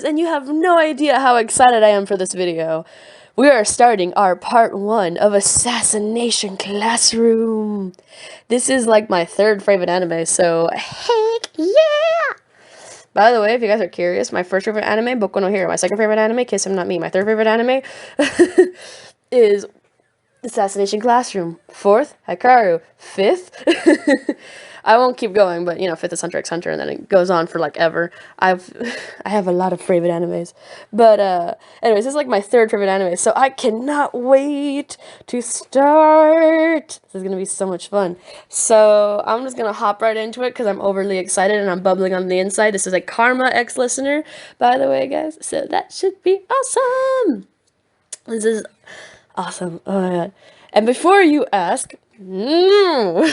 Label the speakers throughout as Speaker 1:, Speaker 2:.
Speaker 1: and you have no idea how excited I am for this video. We are starting our part 1 of Assassination Classroom. This is like my third favorite anime, so heck yeah! By the way, if you guys are curious, my first favorite anime, Boku no Hero. My second favorite anime, Kiss Him Not Me. My third favorite anime is Assassination Classroom. Fourth, Hikaru. Fifth, I won't keep going, but you know, fifth is Hunter x Hunter, and then it goes on for like ever. I have a lot of favorite animes, but anyways, this is like my third favorite anime, so I cannot wait to start. This is gonna be so much fun. So I'm just gonna hop right into it because I'm overly excited and I'm bubbling on the inside. This is a Karma ex-listener, by the way, guys. So that should be awesome. This is awesome. Oh my god. And before you ask, no.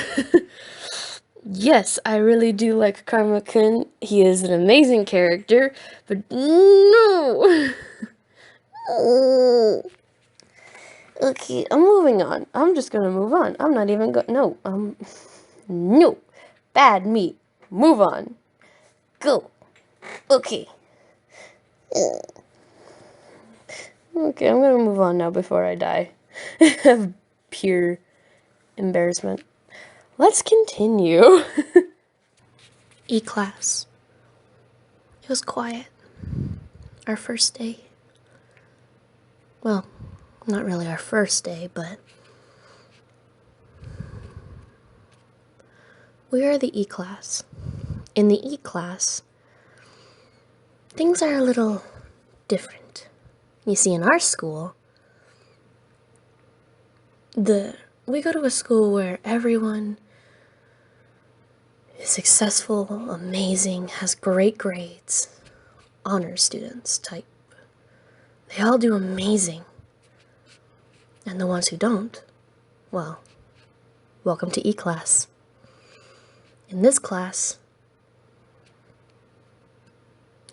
Speaker 1: Yes, I really do like Karma-kun. He is an amazing character, but no. Okay, I'm moving on. I'm just gonna move on. I'm not even no. No. Bad me. Move on. Go. Okay. Okay, I'm gonna move on now before I die of pure embarrassment. Let's continue. E-class. It was quiet. Our first day. Well, not really our first day, but we are the E-class. In the E-class, things are a little different. You see, in our school, we go to a school where everyone is successful, amazing, has great grades, honor students type. They all do amazing. And the ones who don't, well, welcome to E-class. In this class,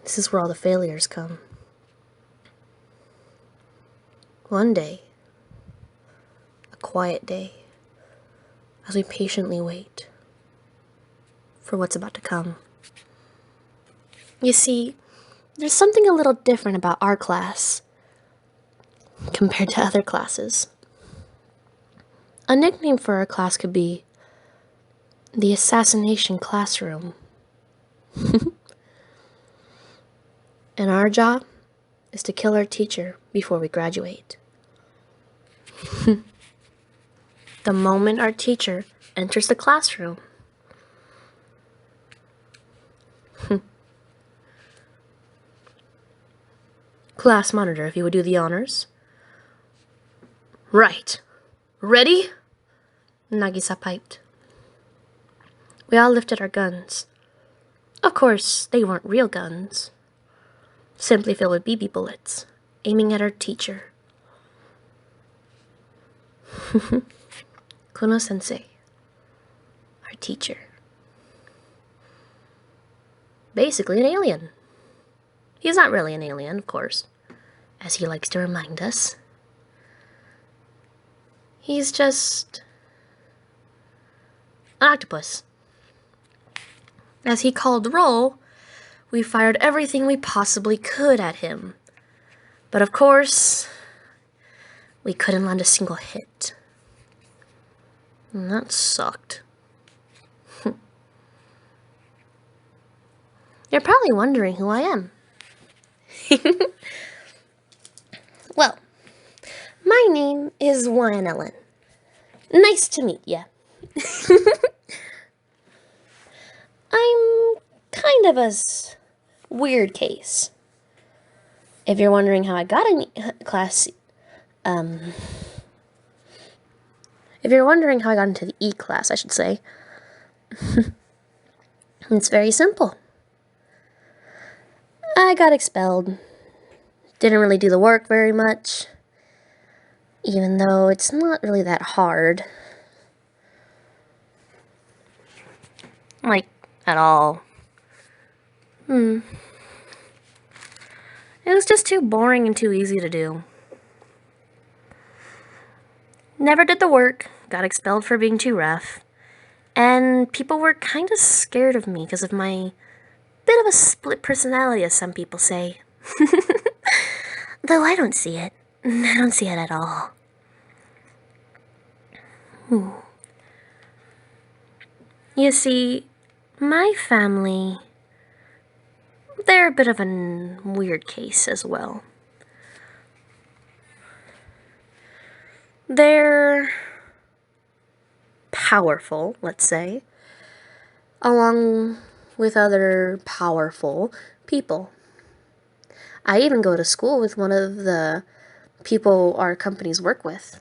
Speaker 1: this is where all the failures come. One day, a quiet day, as we patiently wait for what's about to come. You see, there's something a little different about our class compared to other classes. A nickname for our class could be the Assassination Classroom. And our job is to kill our teacher before we graduate. The moment our teacher enters the classroom, class monitor, if you would do the honors. Right. Ready? Nagisa piped. We all lifted our guns. Of course, they weren't real guns. Simply filled with BB bullets, aiming at our teacher. Kuno-sensei, our teacher. Basically an alien. He's not really an alien, of course, as he likes to remind us. He's just an octopus. As he called roll, we fired everything we possibly could at him. But of course, we couldn't land a single hit. And that sucked. You're probably wondering who I am. Well, my name is Wyan Ellen. Nice to meet ya. I'm kind of a weird case. If you're wondering how I got in class, if you're wondering how I got into the E-class, I should say, it's very simple. I got expelled. Didn't really do the work very much, even though it's not really that hard. Like, at all. It was just too boring and too easy to do. Never did the work, got expelled for being too rough, and people were kind of scared of me because of my bit of a split personality, as some people say.
Speaker 2: Though I don't see it. I don't see it at all. You see, my family, they're a bit of a weird case as well. They're powerful, let's say, along with other powerful people. I even go to school with one of the people our companies work with.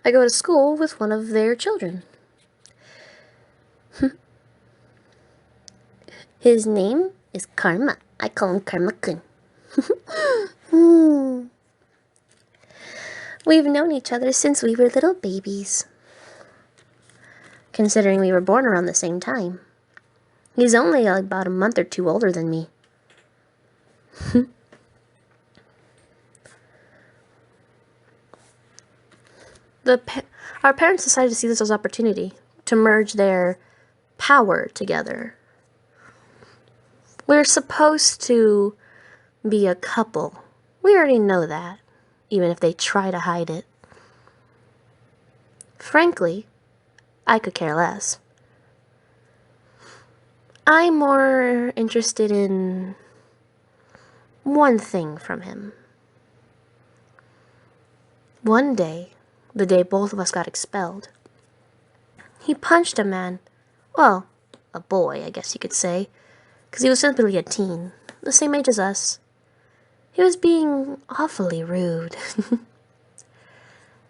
Speaker 2: I go to school with one of their children. His name is Karma. I call him Karma-kun. We've known each other since we were little babies. Considering we were born around the same time. He's only about a month or two older than me. Our parents decided to see this as an opportunity to merge their power together. We're supposed to be a couple. We already know that, even if they try to hide it. Frankly, I could care less. I'm more interested in one thing from him. One day, the day both of us got expelled, he punched a man. Well, a boy, I guess you could say, because he was simply a teen, the same age as us. He was being awfully rude.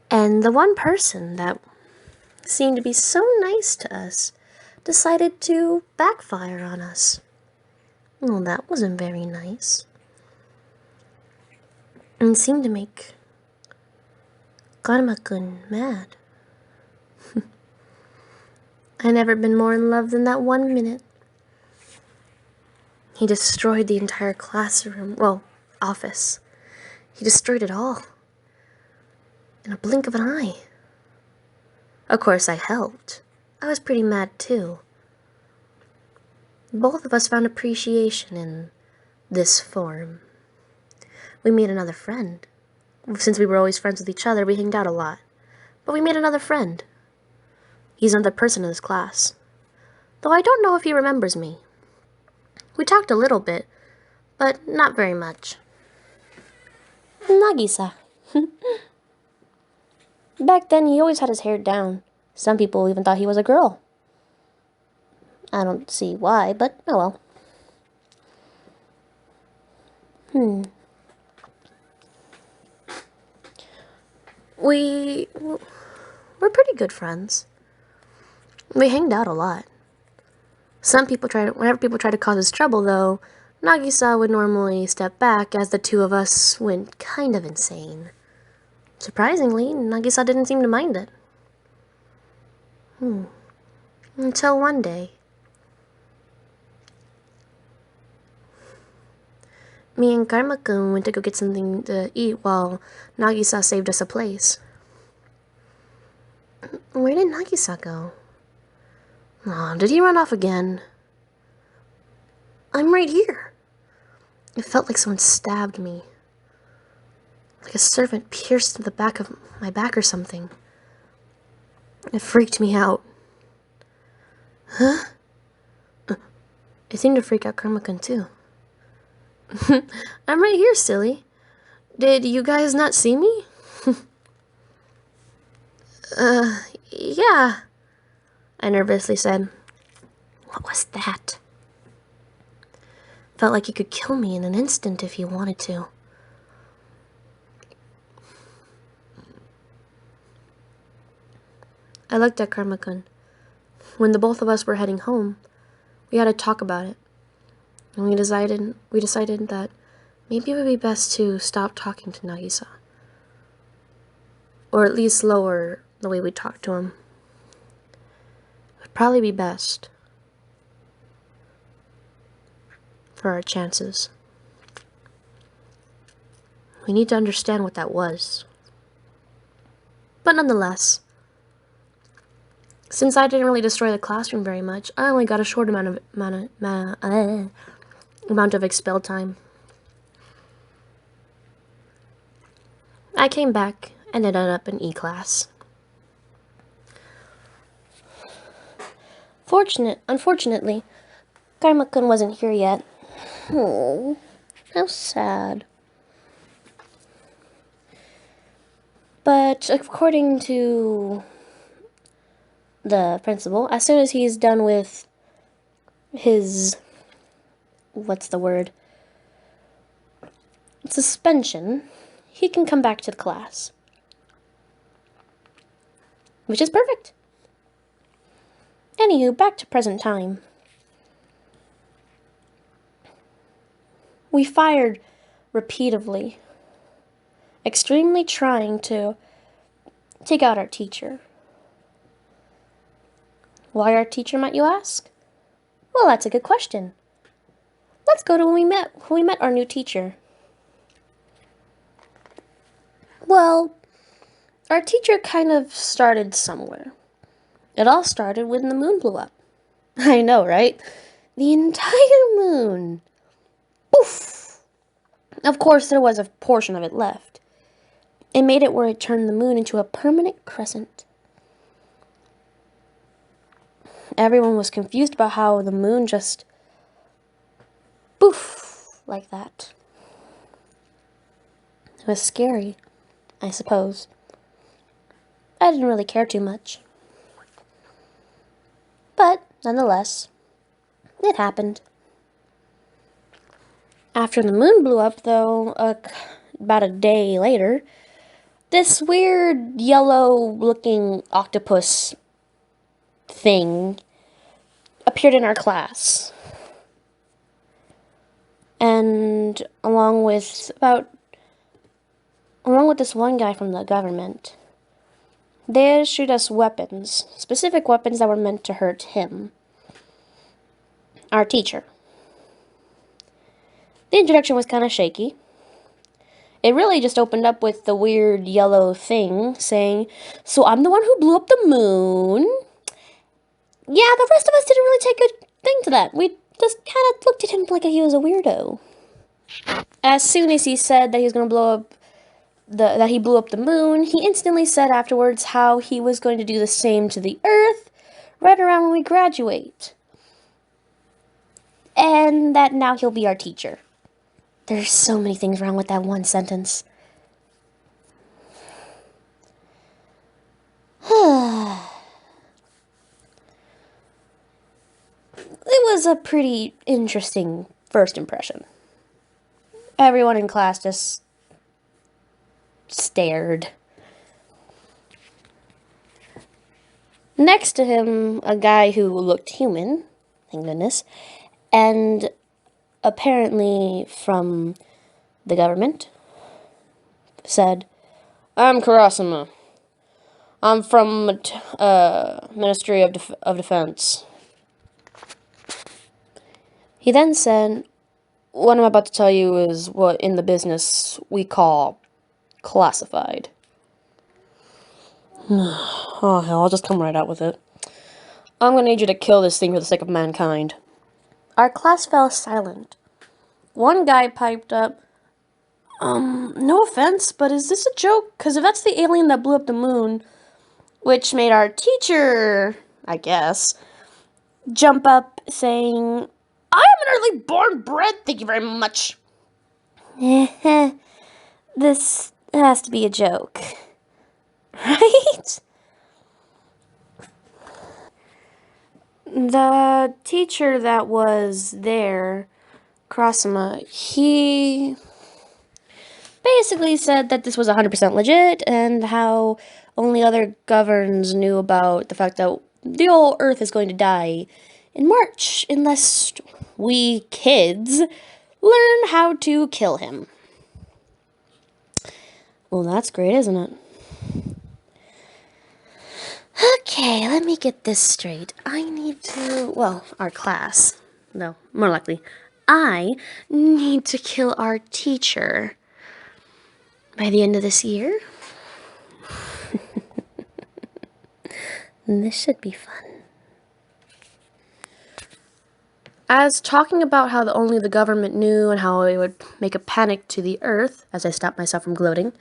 Speaker 2: And the one person that seemed to be so nice to us decided to backfire on us. Well, that wasn't very nice. And seemed to make Karma-kun mad. I never been more in love than that 1 minute. He destroyed the entire classroom, well, office. He destroyed it all. In a blink of an eye. Of course, I helped. I was pretty mad too. Both of us found appreciation in this form. We made another friend. Since we were always friends with each other, we hanged out a lot. But we made another friend. He's another person in this class. Though I don't know if he remembers me. We talked a little bit, but not very much. Nagisa. Back then, he always had his hair down. Some people even thought he was a girl. I don't see why, but oh well. We're pretty good friends. We hanged out a lot. Whenever people try to cause us trouble, though, Nagisa would normally step back as the two of us went kind of insane. Surprisingly, Nagisa didn't seem to mind it. Until one day. Me and Karma-kun went to go get something to eat while Nagisa saved us a place. Where did Nagisa go? Aw, did he run off again? I'm right here. It felt like someone stabbed me. Like a serpent pierced the back of my back or something. It freaked me out. Huh? It seemed to freak out Karma-kun too. I'm right here, silly. Did you guys not see me? Yeah, I nervously said. What was that? Felt like he could kill me in an instant if he wanted to. I looked at Karma-kun. When the both of us were heading home, we had to talk about it. And we decided that maybe it would be best to stop talking to Nagisa. Or at least lower the way we talk to him. It would probably be best for our chances. We need to understand what that was. But nonetheless, since I didn't really destroy the classroom very much, I only got a short amount of expel time. I came back and ended up in E-class. Unfortunately, Karma-kun wasn't here yet. Oh, how sad. But according to the principal, as soon as he's done with his, what's the word? Suspension, he can come back to the class. Which is perfect. Anywho, back to present time. We fired repeatedly, extremely trying to take out our teacher. Why our teacher, might you ask? Well, that's a good question. Let's go to when we met our new teacher. Well, our teacher kind of started somewhere. It all started when the moon blew up. I know, right? The entire moon. Oof! Of course, there was a portion of it left. It made it where it turned the moon into a permanent crescent. Everyone was confused about how the moon just poof like that. It was scary, I suppose. I didn't really care too much. But, nonetheless, it happened. After the moon blew up, though, about a day later, this weird yellow-looking octopus thing appeared in our class. And along with this one guy from the government, they issued us weapons, specific weapons that were meant to hurt him, our teacher. The introduction was kind of shaky. It really just opened up with the weird yellow thing saying, "So I'm the one who blew up the moon." Yeah, the rest of us didn't really take good thing to that. We just kind of looked at him like he was a weirdo. As soon as he said that he was going to blow up that he blew up the moon, he instantly said afterwards how he was going to do the same to the Earth right around when we graduate. And that now he'll be our teacher. There's so many things wrong with that one sentence. It was a pretty interesting first impression. Everyone in class just stared. Next to him, a guy who looked human, thank goodness, and apparently from the government, said, "I'm Karasuma. I'm from Ministry of Defense." He then said, "What I'm about to tell you is what in the business we call classified." Oh, hell, I'll just come right out with it. "I'm gonna need you to kill this thing for the sake of mankind." Our class fell silent. One guy piped up, "No offense, but is this a joke? Because if that's the alien that blew up the moon," which made our teacher, I guess, jump up saying, "I am an early born bred, thank you very much." This has to be a joke. Right? The teacher that was there, Krasuma, he basically said that this was 100% legit and how only other governs knew about the fact that the whole Earth is going to die in March unless we kids learn how to kill him. Well, that's great, isn't it? Okay, let me get this straight. I need to, well, our class. No, more likely, I need to kill our teacher by the end of this year. This should be fun. As talking about how only the government knew and how it would make a panic to the Earth, as I stopped myself from gloating,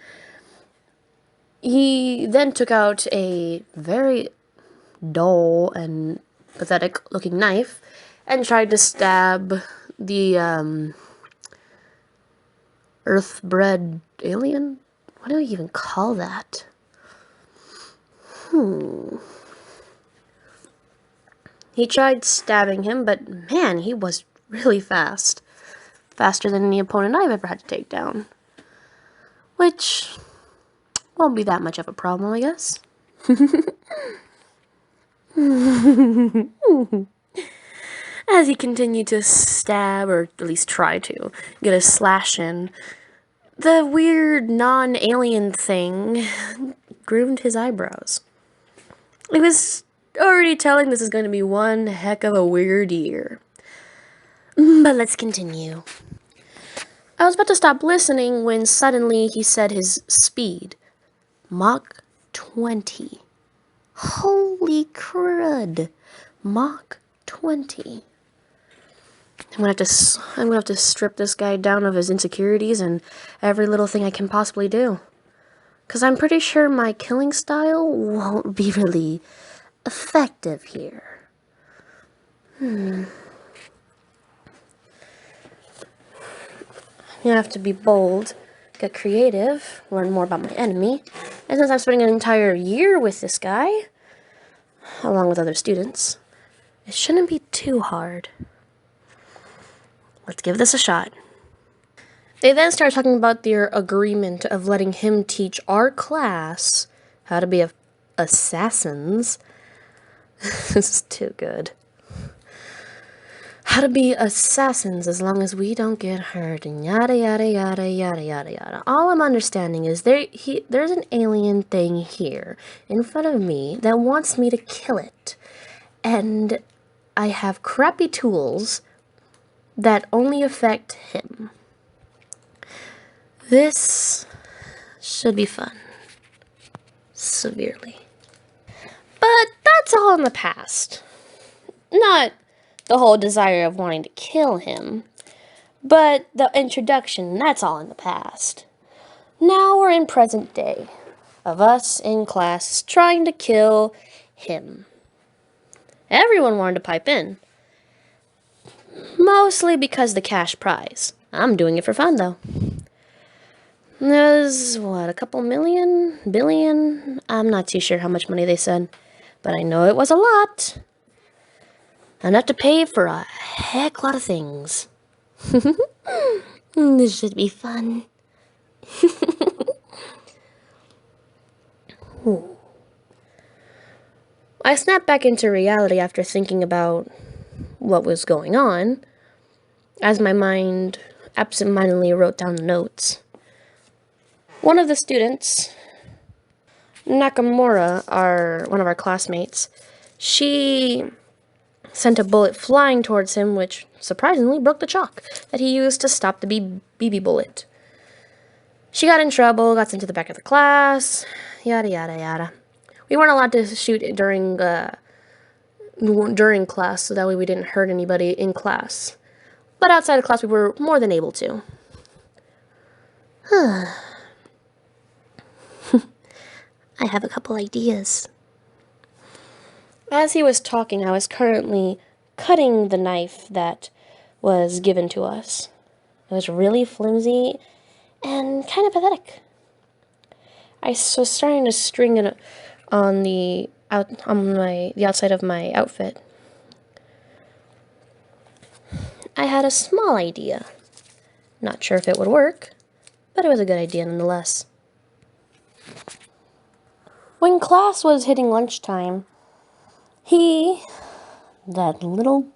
Speaker 1: He then took out a very dull and pathetic looking knife and tried to stab the earth-bred alien? What do we even call that? He tried stabbing him, but man, he was really fast. Faster than any opponent I've ever had to take down. Which won't be that much of a problem, I guess. As he continued to stab, or at least try to, get a slash in, the weird non-alien thing groomed his eyebrows. It was already telling this is going to be one heck of a weird year. But let's continue. I was about to stop listening when suddenly he said his speed. Mach 20. Holy crud. Mach 20. I'm gonna have to strip this guy down of his insecurities and every little thing I can possibly do. 'Cause I'm pretty sure my killing style won't be really effective here. You have to be bold, get creative, learn more about my enemy. And since I'm spending an entire year with this guy, along with other students, it shouldn't be too hard. Let's give this a shot. They then start talking about their agreement of letting him teach our class how to be assassins. This is too good. How to be assassins as long as we don't get hurt, and yada yada yada yada yada yada. All I'm understanding is there's an alien thing here in front of me that wants me to kill it. And I have crappy tools that only affect him. This should be fun. Severely. But that's all in the past. Not the whole desire of wanting to kill him, but the introduction, that's all in the past. Now we're in present day, of us in class trying to kill him. Everyone wanted to pipe in. Mostly because the cash prize. I'm doing it for fun, though. There's, what, a couple million? Billion? I'm not too sure how much money they said, but I know it was a lot. Enough to pay for a heck lot of things. This should be fun. I snapped back into reality after thinking about what was going on, as my mind absentmindedly wrote down the notes. One of the students, Nakamura, one of our classmates, she sent a bullet flying towards him, which surprisingly broke the chalk that he used to stop the BB bullet. She got in trouble, got sent to the back of the class, yada yada yada. We weren't allowed to shoot during class, so that way we didn't hurt anybody in class. But outside of class, we were more than able to. I have a couple ideas. As he was talking, I was currently cutting the knife that was given to us. It was really flimsy and kind of pathetic. I was starting to string it on the outside of my outfit. I had a small idea. Not sure if it would work, but it was a good idea nonetheless. When class was hitting lunchtime, that little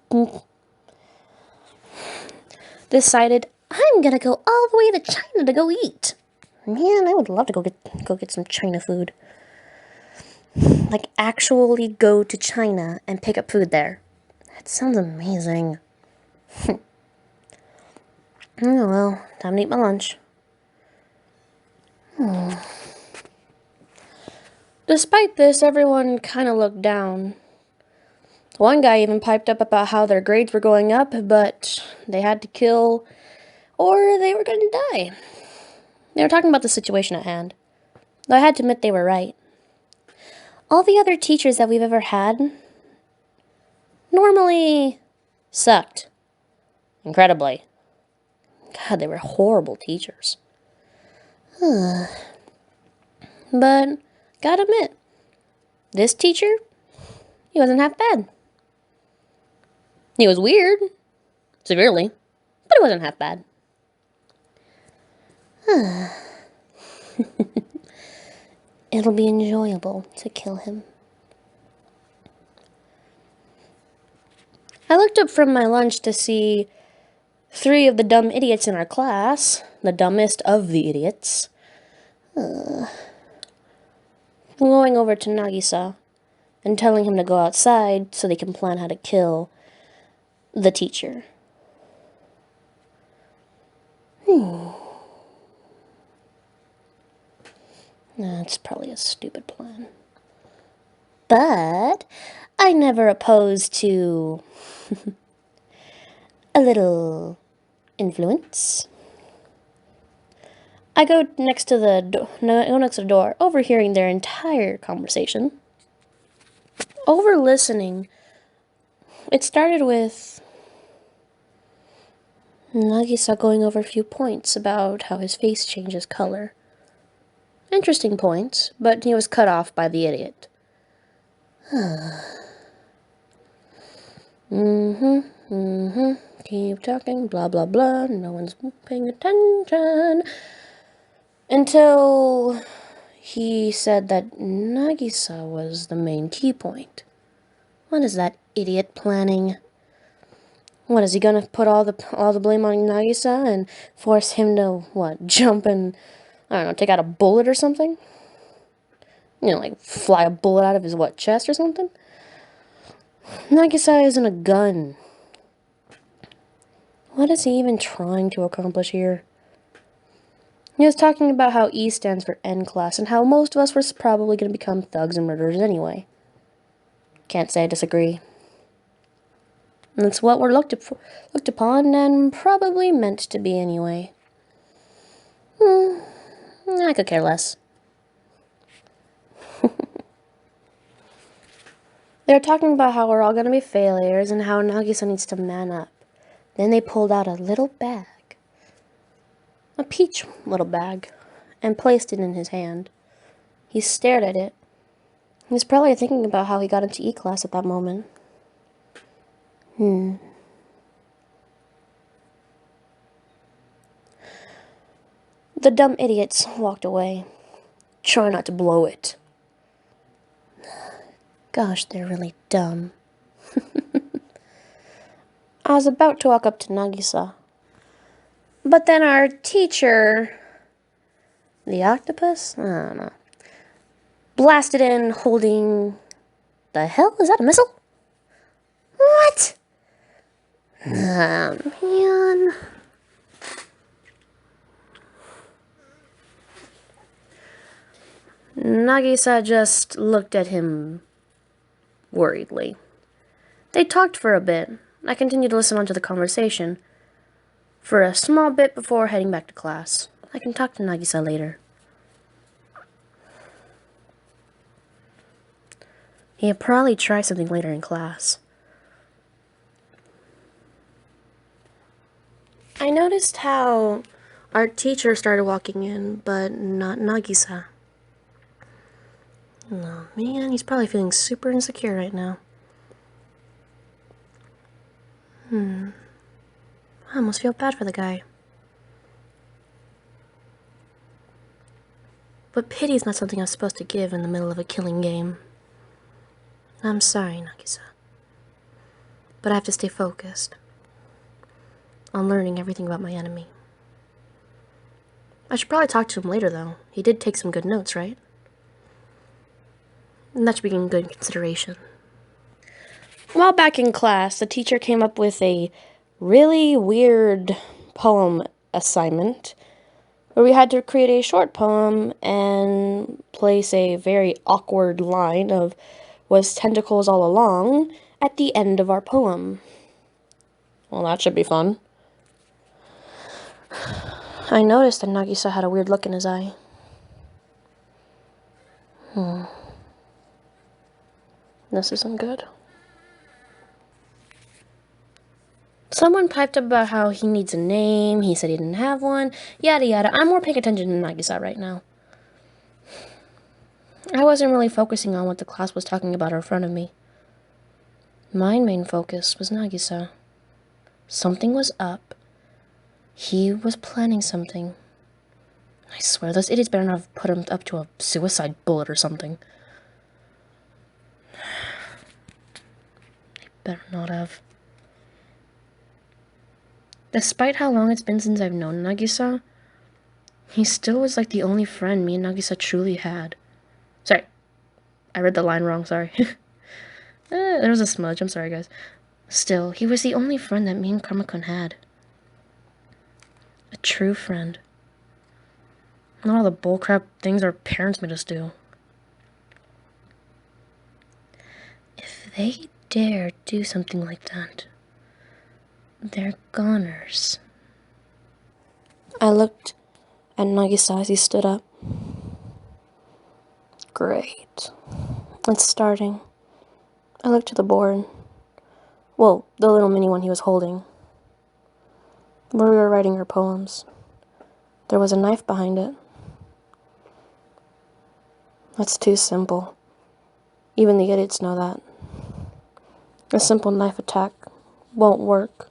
Speaker 1: decided, I'm gonna go all the way to China to go eat. Man, I would love to go get some China food. Like, actually go to China and pick up food there. That sounds amazing. Oh well, time to eat my lunch. Despite this, everyone kind of looked down. One guy even piped up about how their grades were going up, but they had to kill or they were going to die. They were talking about the situation at hand.
Speaker 2: Though I had to admit they were right. All the other teachers that we've ever had normally sucked. Incredibly. God, they were horrible teachers. But, gotta admit, this teacher, he wasn't half bad. He was weird, severely, but it wasn't half bad. It'll be enjoyable to kill him. I looked up from my lunch to see 3 of the dumb idiots in our class, the dumbest of the idiots, going over to Nagisa and telling him to go outside so they can plan how to kill the teacher. That's probably a stupid plan. But I never opposed to a little influence. I go next to the door, overhearing their entire conversation. Over listening, it started with Nagisa going over a few points about how his face changes color. Interesting points, but he was cut off by the idiot. Keep talking, blah, blah, blah. No one's paying attention. Until he said that Nagisa was the main key point. What is that idiot planning? What, is he gonna put all the blame on Nagisa and force him to, jump and, I don't know, take out a bullet or something? You know, like fly a bullet out of his, chest or something? Nagisa isn't a gun. What is he even trying to accomplish here? He was talking about how E stands for N class and how most of us were probably going to become thugs and murderers anyway. Can't say I disagree. That's what we're looked upon and probably meant to be anyway. I could care less. They're talking about how we're all going to be failures and how Nagisa needs to man up. Then they pulled out a little bag. A peach little bag. And placed it in his hand. He stared at it. He was probably thinking about how he got into E-class at that moment. The dumb idiots walked away. Try not to blow it. Gosh, they're really dumb. I was about to walk up to Nagisa. But then our teacher, the octopus? I don't know. Blasted in holding... The hell? Is that a missile? What? Man. Nagisa just looked at him worriedly. They talked for a bit. I continued to listen on to the conversation for a small bit before heading back to class. I can talk to Nagisa later. He'll probably try something later in class. I noticed how our teacher started walking in, but not Nagisa. Oh man, he's probably feeling super insecure right now. I almost feel bad for the guy. But pity is not something I'm supposed to give in the middle of a killing game. I'm sorry, Nagisa. But I have to stay focused on learning everything about my enemy. I should probably talk to him later, though. He did take some good notes, right? And that should be in good consideration. While back in class, the teacher came up with a really weird poem assignment where we had to create a short poem and place a very awkward line of "was tentacles all along" at the end of our poem. Well, that should be fun. I noticed that Nagisa had a weird look in his eye.
Speaker 1: This isn't good.
Speaker 2: Someone piped up about how he needs a name, he said he didn't have one, yada yada. I'm more paying attention to Nagisa right now. I wasn't really focusing on what the class was talking about in front of me. My main focus was Nagisa. Something was up. He was planning something. I swear, those idiots better not have put him up to a suicide bullet or something. They better not have. Despite how long it's been since I've known Nagisa, he still was like the only friend me and Nagisa truly had. Sorry, I read the line wrong, sorry. There was a smudge, I'm sorry guys. Still, he was the only friend that me and Karma-kun had. A true friend. Not all the bullcrap things our parents made us do. If they dare do something like that, they're goners. I looked at Nagisa as he stood up. Great. It's starting. I looked at the board. Well, the little mini one he was holding. Where we were writing our poems. There was a knife behind it. That's too simple. Even the idiots know that. A simple knife attack won't work.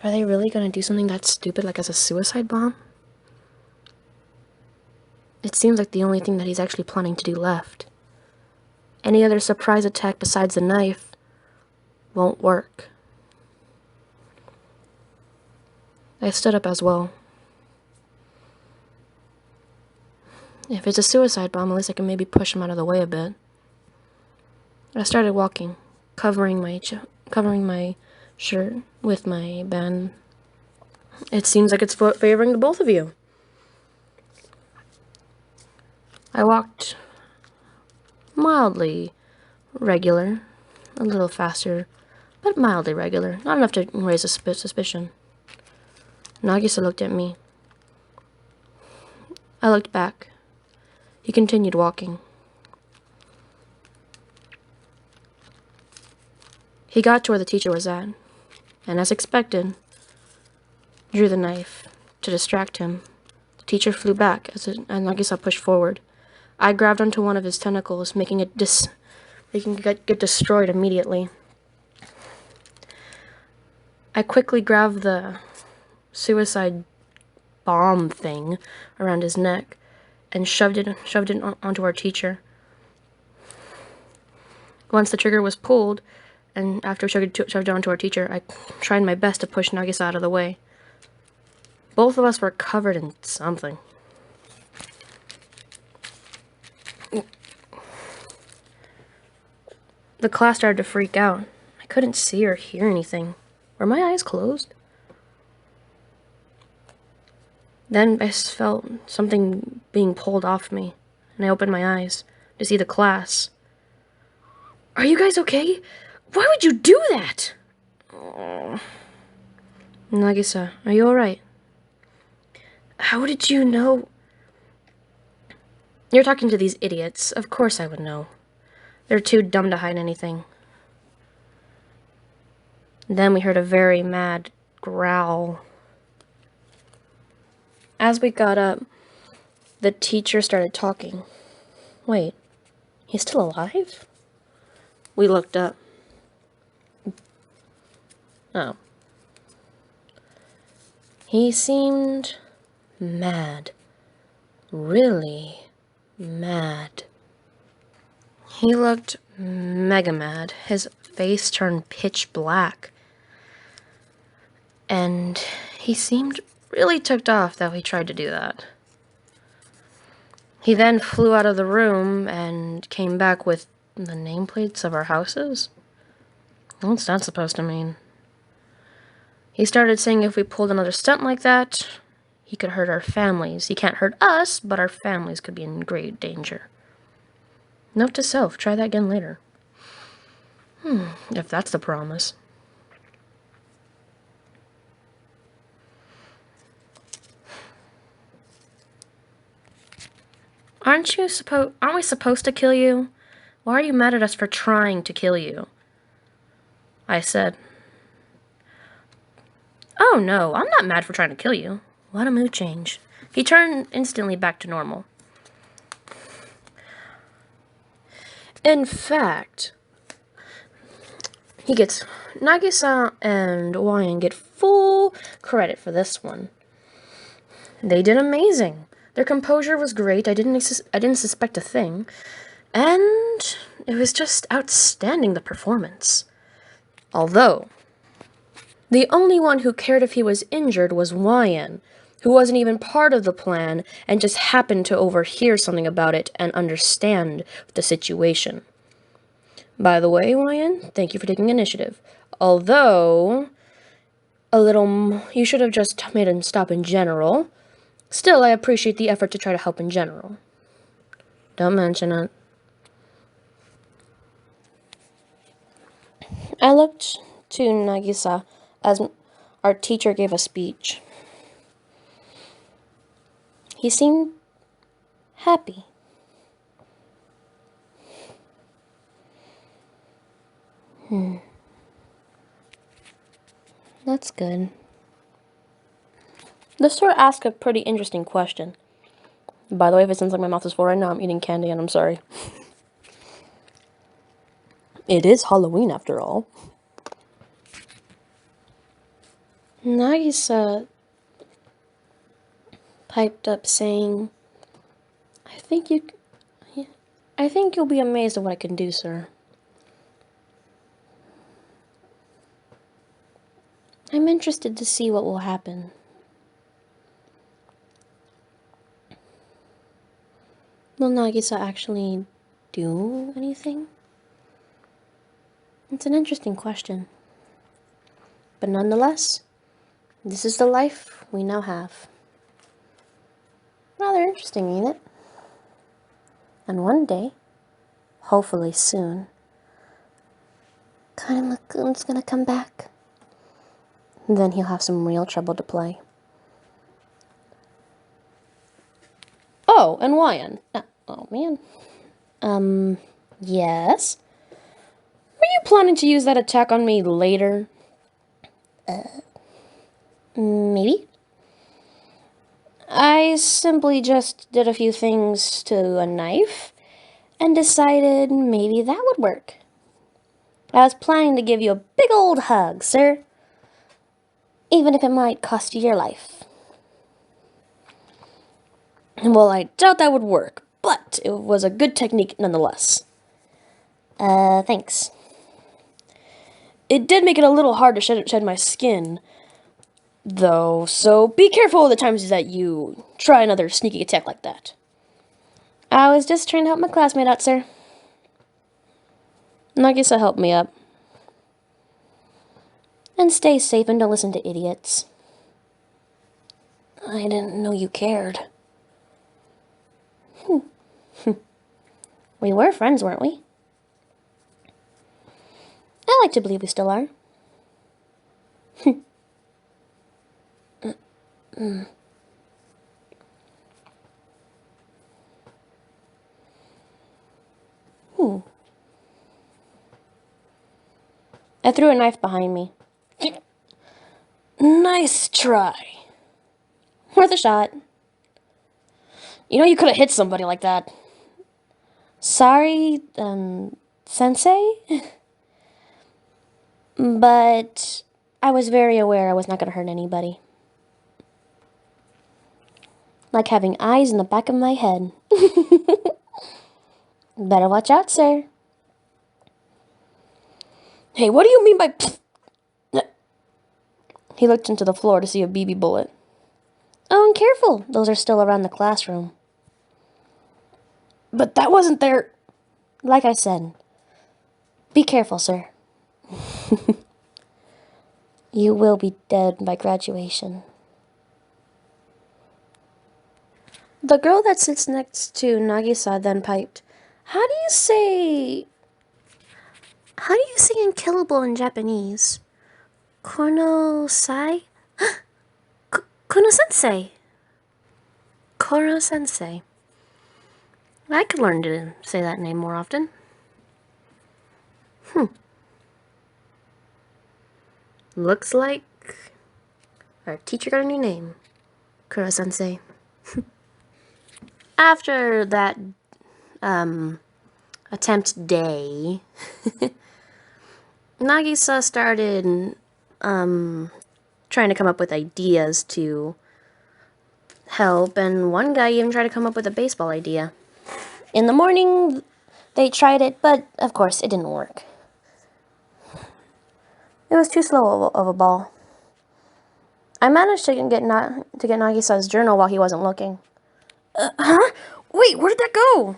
Speaker 2: Are they really gonna do something that stupid like as a suicide bomb? It seems like the only thing that he's actually planning to do left. Any other surprise attack besides the knife won't work. I stood up as well. If it's a suicide bomb, at least I can maybe push him out of the way a bit. I started walking, covering my shirt with my band. It seems like it's favoring the both of you. I walked mildly regular, a little faster, but mildly regular, not enough to raise a suspicion. Nagisa looked at me. I looked back. He continued walking. He got to where the teacher was at, and as expected, drew the knife to distract him. The teacher flew back as Nagisa pushed forward. I grabbed onto one of his tentacles, making it get destroyed immediately. I quickly grabbed the suicide bomb thing around his neck and shoved it onto our teacher. Once the trigger was pulled, and after we shoved it onto our teacher, I tried my best to push Nagisa out of the way. Both of us were covered in something. The class started to freak out. I couldn't see or hear anything. Were my eyes closed? Then I felt something being pulled off me, and I opened my eyes to see the class. Are you guys okay? Why would you do that? Nagisa, are you alright? How did you know? You're talking to these idiots. Of course I would know. They're too dumb to hide anything. Then we heard a very mad growl. As we got up, the teacher started talking. Wait, he's still alive? We looked up. Oh. He seemed mad. Really mad. He looked mega mad. His face turned pitch black. And he seemed really ticked off that we tried to do that. He then flew out of the room and came back with the nameplates of our houses? What's that supposed to mean? He started saying if we pulled another stunt like that, he could hurt our families. He can't hurt us, but our families could be in great danger. Note to self, try that again later. If that's the promise. Aren't we supposed to kill you? Why are you mad at us for trying to kill you? I said. Oh no, I'm not mad for trying to kill you. What a mood change. He turned instantly back to normal. In fact, Nagisa and Wyan get full credit for this one. They did amazing. Their composure was great. I didn't suspect a thing. And it was just outstanding, the performance. Although, the only one who cared if he was injured was Wyan, who wasn't even part of the plan and just happened to overhear something about it and understand the situation. By the way, Wyan, thank you for taking initiative. Although, you should have just made him stop in general. Still, I appreciate the effort to try to help in general. Don't mention it. I looked to Nagisa as our teacher gave a speech. He seemed happy. That's good. The store asked a pretty interesting question. By the way, if it sounds like my mouth is full right now, I'm eating candy and I'm sorry. It is Halloween after all. Nagisa piped up saying, I think you'll be amazed at what I can do, sir. I'm interested to see what will happen. Will Nagisa actually do anything? It's an interesting question. But nonetheless, this is the life we now have. Rather interesting, ain't it? And one day, hopefully soon, Kanemakun's gonna come back. And then he'll have some real trouble to play. Oh, and Wyan. Oh, man. Yes? Were you planning to use that attack on me later? Maybe. I simply just did a few things to a knife and decided maybe that would work. I was planning to give you a big old hug, sir. Even if it might cost you your life. Well, I doubt that would work, but it was a good technique nonetheless. Thanks. It did make it a little hard to shed my skin, though, so be careful of the times that you try another sneaky attack like that. I was just trying to help my classmate out, sir. Nagisa helped me up. And stay safe and don't listen to idiots. I didn't know you cared. We were friends, weren't we? I like to believe we still are. I threw a knife behind me. Nice try. Worth a shot. You know you could have hit somebody like that. Sorry, sensei? But I was very aware I was not going to hurt anybody. Like having eyes in the back of my head. Better watch out, sir. Hey, what do you mean by... He looked into the floor to see a BB bullet. Oh, and careful. Those are still around the classroom. But that wasn't there. Like I said, be careful, sir. You will be dead by graduation. The girl that sits next to Nagisa then piped, How do you say unkillable in Japanese? Kono-sai? Kono-sensei. Koro-sensei. I could learn to say that name more often. Looks like our teacher got a new name. Kuro-sensei. After that, attempt day, Nagisa started, trying to come up with ideas to help, and one guy even tried to come up with a baseball idea. In the morning, they tried it, but of course, it didn't work. It was too slow of a ball. I managed to get Nagisa's journal while he wasn't looking. Huh? Wait, where did that go?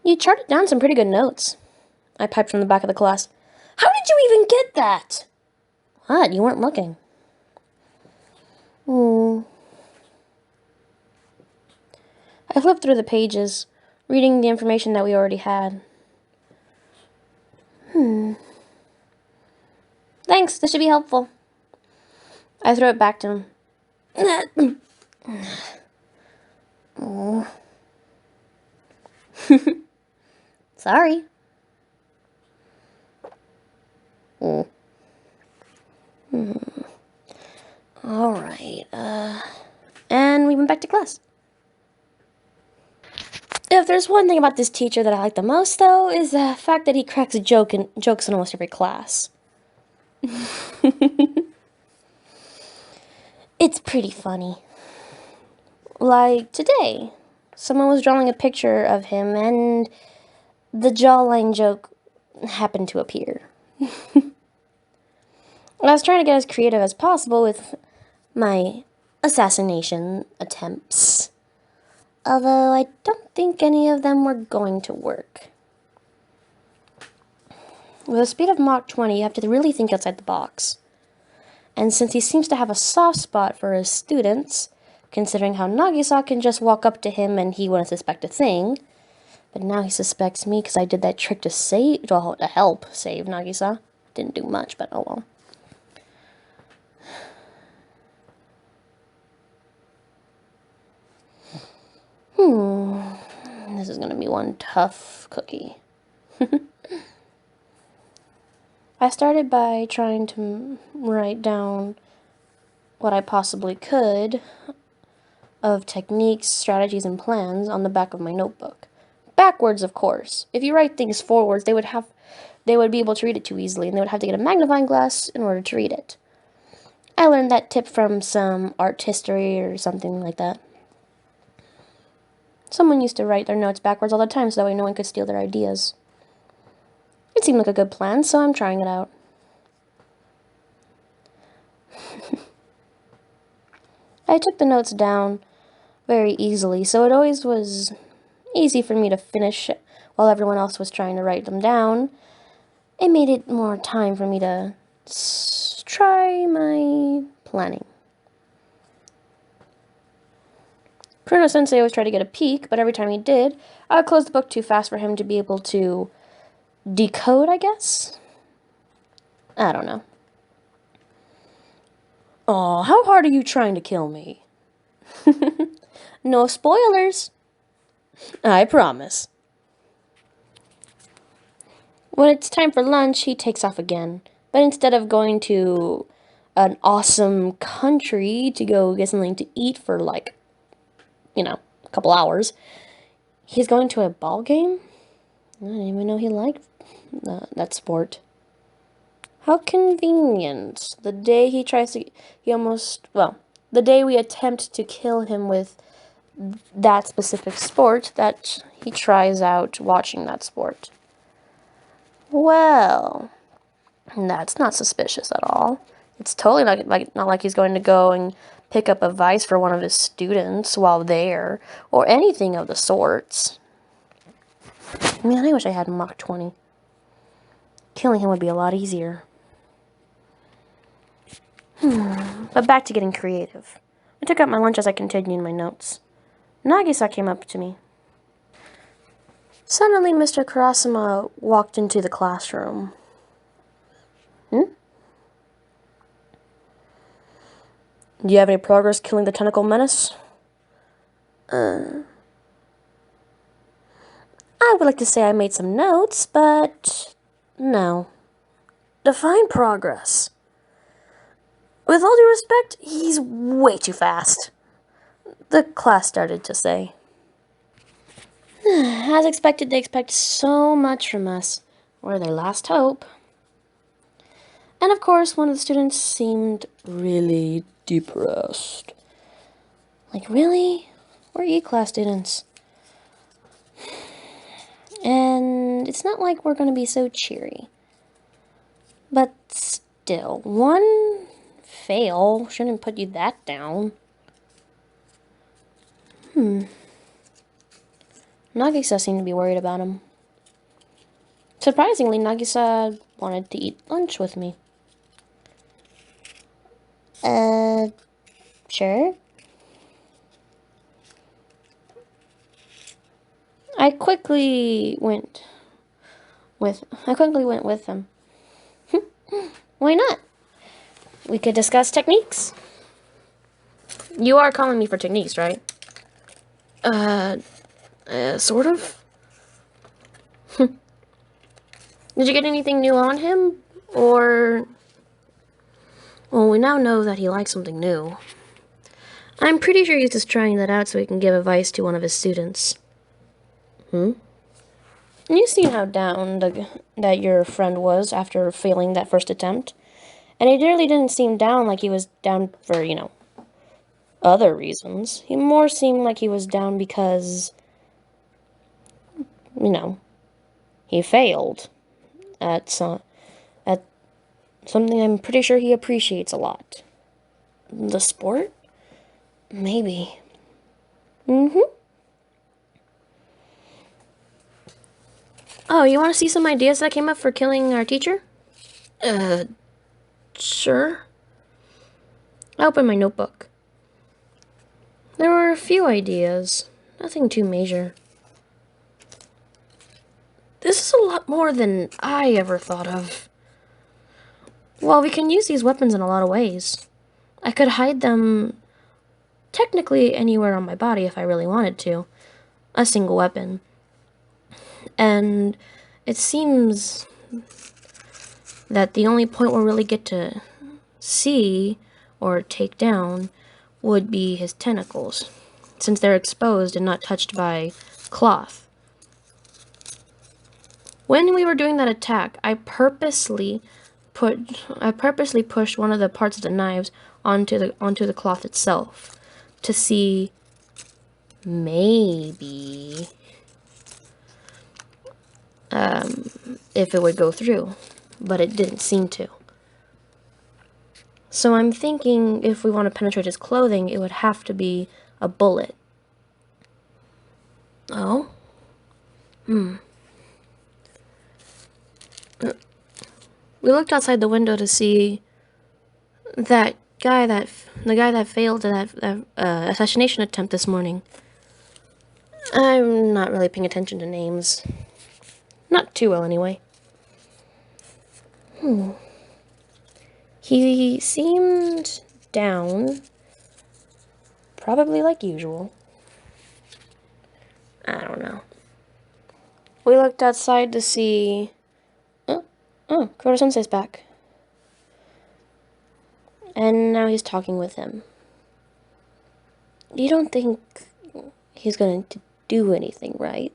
Speaker 2: You charted down some pretty good notes. I piped from the back of the class. How did you even get that? What? You weren't looking. I flipped through the pages, reading the information that we already had. Thanks, this should be helpful. I threw it back to him. Sorry. Alright, and we went back to class. If there's one thing about this teacher that I like the most, though, is the fact that he cracks jokes in almost every class. It's pretty funny. Like today, someone was drawing a picture of him and the jawline joke happened to appear. I was trying to get as creative as possible with my assassination attempts, although I don't think any of them were going to work. With the speed of Mach 20, you have to really think outside the box. And since he seems to have a soft spot for his students, considering how Nagisa can just walk up to him and he wouldn't suspect a thing, but now he suspects me because I did that trick to help save Nagisa. Didn't do much, but oh well. This is gonna be one tough cookie. I started by trying to write down what I possibly could of techniques, strategies, and plans on the back of my notebook. Backwards, of course. If you write things forwards, they would be able to read it too easily, and they would have to get a magnifying glass in order to read it. I learned that tip from some art history or something like that. Someone used to write their notes backwards all the time so that way no one could steal their ideas. It seemed like a good plan, so I'm trying it out. I took the notes down very easily, so it always was easy for me to finish while everyone else was trying to write them down. It made it more time for me to try my planning. Kuno-sensei always tried to get a peek, but every time he did, I would close the book too fast for him to be able to decode, I guess? I don't know. Aw, how hard are you trying to kill me? No spoilers. I promise. When it's time for lunch, he takes off again. But instead of going to an awesome country to go get something to eat for like, a couple hours, he's going to a ball game? I didn't even know he liked that sport. How convenient. The day the day we attempt to kill him with that specific sport, that he tries out watching that sport. Well, that's not suspicious at all. It's totally not like he's going to go and pick up advice for one of his students while there, or anything of the sorts. Man, I wish I had Mach 20. Killing him would be a lot easier. But back to getting creative. I took out my lunch as I continued my notes. Nagisa came up to me. Suddenly, Mr. Kurasama walked into the classroom. Do you have any progress killing the tentacle menace? I would like to say I made some notes, but no.
Speaker 1: Define progress.
Speaker 2: With all due respect, he's way too fast.
Speaker 1: The class started to say.
Speaker 2: As expected, they expect so much from us. We're their last hope. And of course, one of the students seemed really depressed. Like, really? We're E-class students. And it's not like we're going to be so cheery. But still, one fail shouldn't put you that down. Nagisa seemed to be worried about him. Surprisingly, Nagisa wanted to eat lunch with me. Sure. I quickly went with him. Why not? We could discuss techniques. You are calling me for techniques, right?
Speaker 1: Sort of.
Speaker 2: Did you get anything new on him? Or...
Speaker 1: Well, we now know that he likes something new.
Speaker 2: I'm pretty sure he's just trying that out so he can give advice to one of his students.
Speaker 1: Hmm?
Speaker 2: You've seen how down that your friend was after failing that first attempt. And he really didn't seem down like he was down for, other reasons. He more seemed like he was down because, he failed at something I'm pretty sure he appreciates a lot.
Speaker 1: The sport?
Speaker 2: Maybe. Oh, you want to see some ideas that came up for killing our teacher?
Speaker 1: Sure.
Speaker 2: I opened my notebook. There were a few ideas. Nothing too major.
Speaker 1: This is a lot more than I ever thought of.
Speaker 2: Well, we can use these weapons in a lot of ways. I could hide them technically anywhere on my body if I really wanted to. A single weapon. And it seems that the only point we'll really get to see or take down would be his tentacles, since they're exposed and not touched by cloth. When we were doing that attack, I purposely pushed one of the parts of the knives onto the cloth itself to see maybe if it would go through, but it didn't seem to. So I'm thinking if we want to penetrate his clothing, it would have to be a bullet.
Speaker 1: Oh?
Speaker 2: We looked outside the window to see the guy that failed that assassination attempt this morning. I'm not really paying attention to names. Not too well, anyway. He seemed down. Probably like usual. I don't know. We looked outside to see... Oh, Kuroda-sensei's back. And now he's talking with him. You don't think he's going to do anything, right?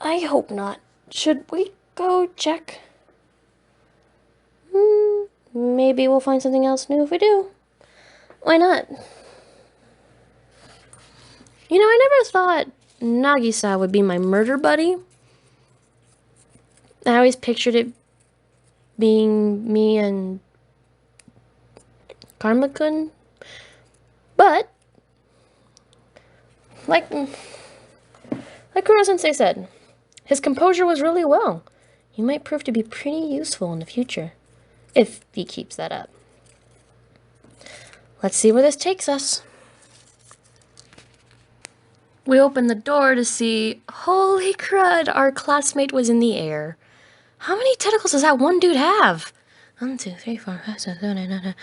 Speaker 1: I hope not. Should we go check?
Speaker 2: Maybe we'll find something else new if we do. Why not? I never thought Nagisa would be my murder buddy. I always pictured it being me and Karma-kun. But, like Kuroda-sensei said, his composure was really well. He might prove to be pretty useful in the future, if he keeps that up. Let's see where this takes us. We opened the door to see, holy crud, our classmate was in the air. How many tentacles does that one dude have? 1, 2, 3, 4, 5, 6, 7, 8, 9, 10.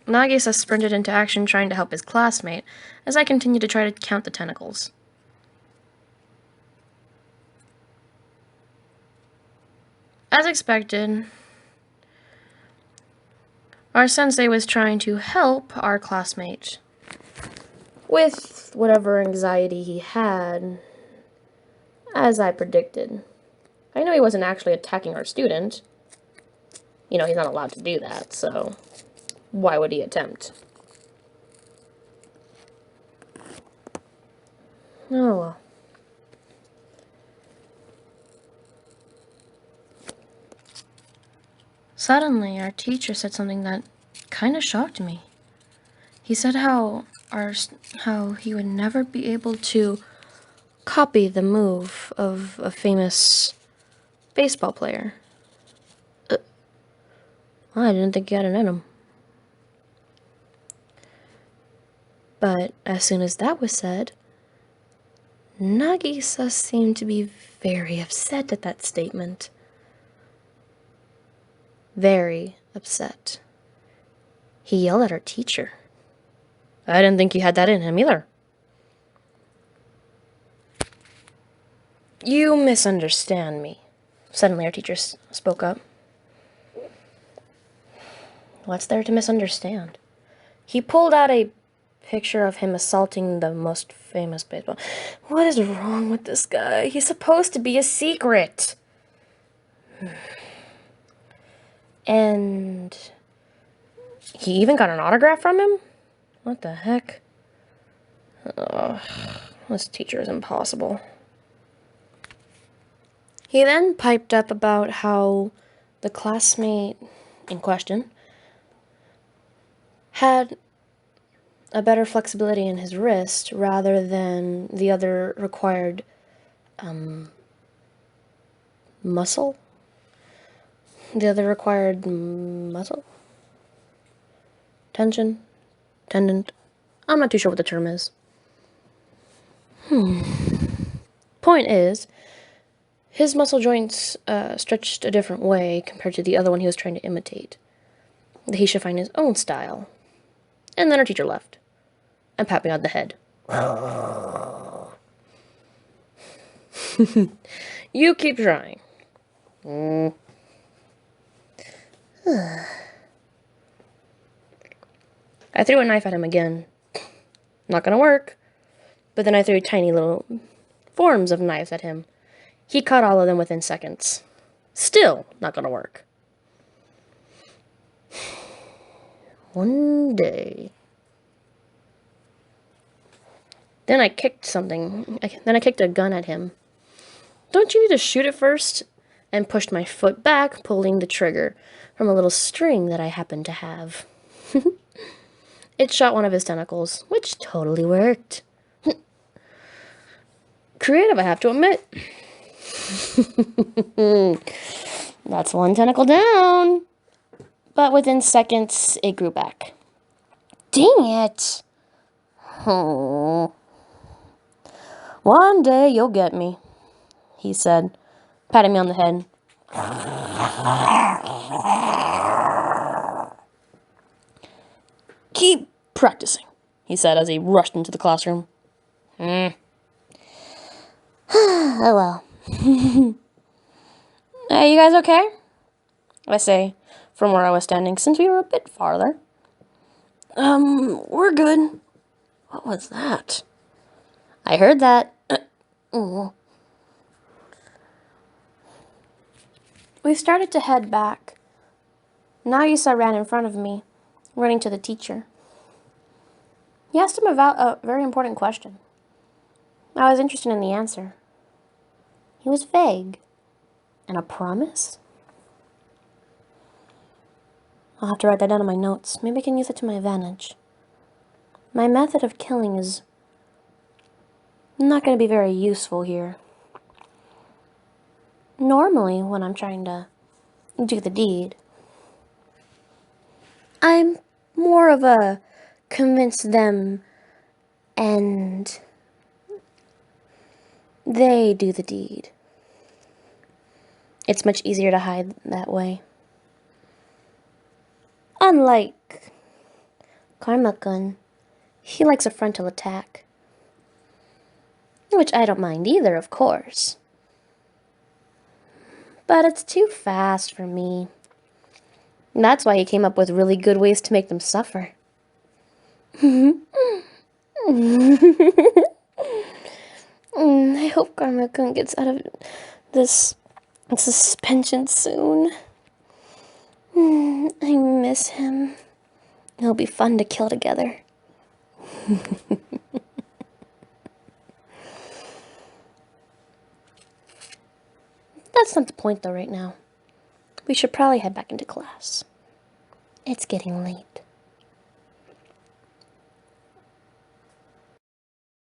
Speaker 2: Nagisa sprinted into action trying to help his classmate, as I continued to try to count the tentacles. As expected, our sensei was trying to help our classmate with whatever anxiety he had, as I predicted. I know he wasn't actually attacking our student. You know, he's not allowed to do that, so why would he attempt? Oh well. Suddenly, our teacher said something that kind of shocked me. He said how he would never be able to copy the move of a famous baseball player. I didn't think he had it in him. But as soon as that was said, Nagisa seemed to be very upset at that statement. Very upset. He yelled at our teacher. I didn't think he had that in him either. You misunderstand me. Suddenly our teacher spoke up. What's there to misunderstand? He pulled out a picture of him assaulting the most famous baseball. What is wrong with this guy? He's supposed to be a secret. And he even got an autograph from him? What the heck? Ugh, this teacher is impossible. He then piped up about how the classmate in question had a better flexibility in his wrist rather than the other required muscle? The other required muscle? Tension? Tendon? I'm not too sure what the term is. Point is, his muscle joints stretched a different way compared to the other one he was trying to imitate. That he should find his own style. And then our teacher left and pat me on the head. You keep trying. I threw a knife at him again. Not gonna work. But then I threw tiny little forms of knives at him. He caught all of them within seconds. Still not gonna work. One day. Then I kicked something. Then I kicked a gun at him. Don't you need to shoot it first? And pushed my foot back, pulling the trigger from a little string that I happened to have. It shot one of his tentacles, which totally worked. Creative, I have to admit. That's one tentacle down. But within seconds, it grew back. Dang it! Oh. One day you'll get me, he said, patting me on the head. Keep practicing, he said as he rushed into the classroom. Oh well. Hey, you guys okay? I say, from where I was standing, since we were a bit farther. We're good. What was that? I heard that. We started to head back. Nagisa ran in front of me, running to the teacher. He asked him about a very important question. I was interested in the answer. He was vague. And a promise? I'll have to write that down in my notes. Maybe I can use it to my advantage. My method of killing is not going to be very useful here. Normally, when I'm trying to do the deed, I'm more of a convince them and They do the deed. It's much easier to hide that way. Unlike Karma-kun, he likes a frontal attack. Which I don't mind either, of course. But it's too fast for me. And that's why he came up with really good ways to make them suffer. I hope Karma-kun gets out of this suspension soon. I miss him. It'll be fun to kill together. That's not the point though right now. We should probably head back into class. It's getting late.